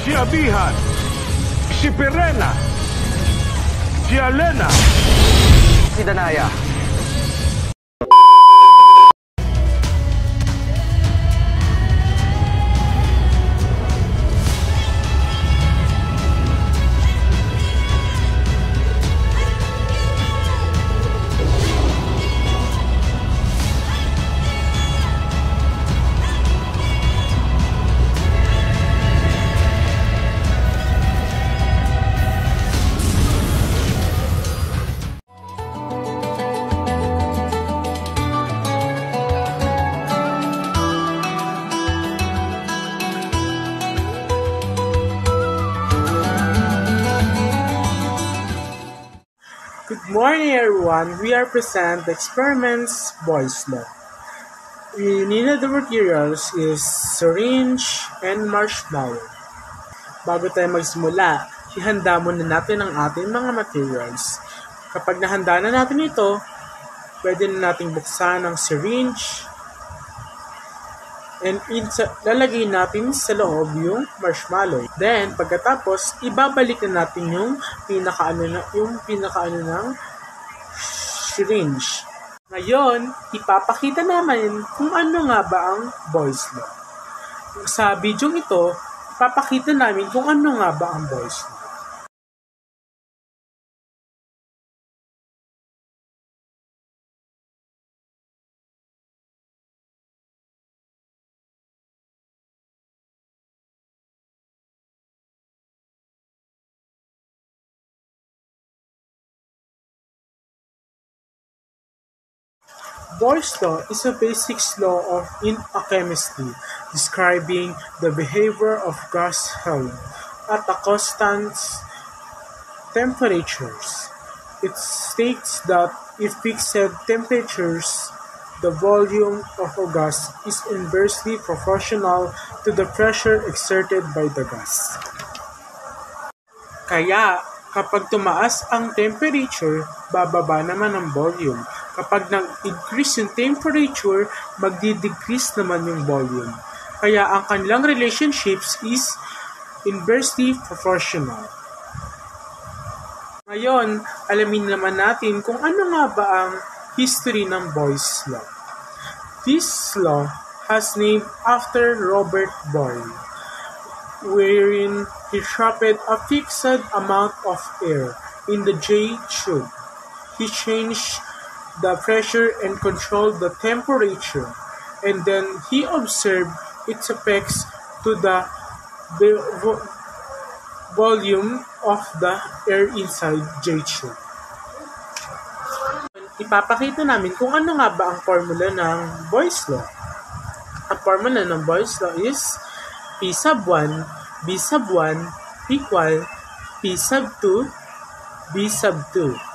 si Abihan, si Pirena, si Alena, Si Danaya. Good morning, everyone. We are present the experiments boys law. We needed the materials is syringe and marshmallow. Bago tayo magsimula, ihanda muna natin ang ating mga materials. Kapag nahanda na natin ito, pwede na nating buksan ang syringe and lalagay natin sa loob yung marshmallow. Then, pagkatapos, ibabalik na natin yung pinakaano ng syringe. Ngayon, ipapakita naman kung ano nga ba ang Boyle's Law. Sa video ito, ipapakita namin kung ano nga ba ang Boyle's Law. Boyle's law is a basic law in chemistry describing the behavior of gas held at a constant temperatures. It states that if fixed temperatures, the volume of a gas is inversely proportional to the pressure exerted by the gas. Kaya, kapag tumaas ang temperature, bababa naman ang volume. Kapag nag-increase yung temperature, magdi-decrease naman yung volume. Kaya ang kanilang relationships is inversely proportional. Ngayon, alamin naman natin kung ano nga ba ang history ng Boyle's Law. This law has named after Robert Boyle, wherein he trapped a fixed amount of air in the J tube. He changed the pressure and controlled the temperature, and then he observed its effects to the volume of the air inside J tube. Ipapakita namin kung ano nga ba ang formula ng Boyle's Law. Ang formula ng Boyle's Law is P sub 1, B sub 1 equal P sub 2, B sub 2.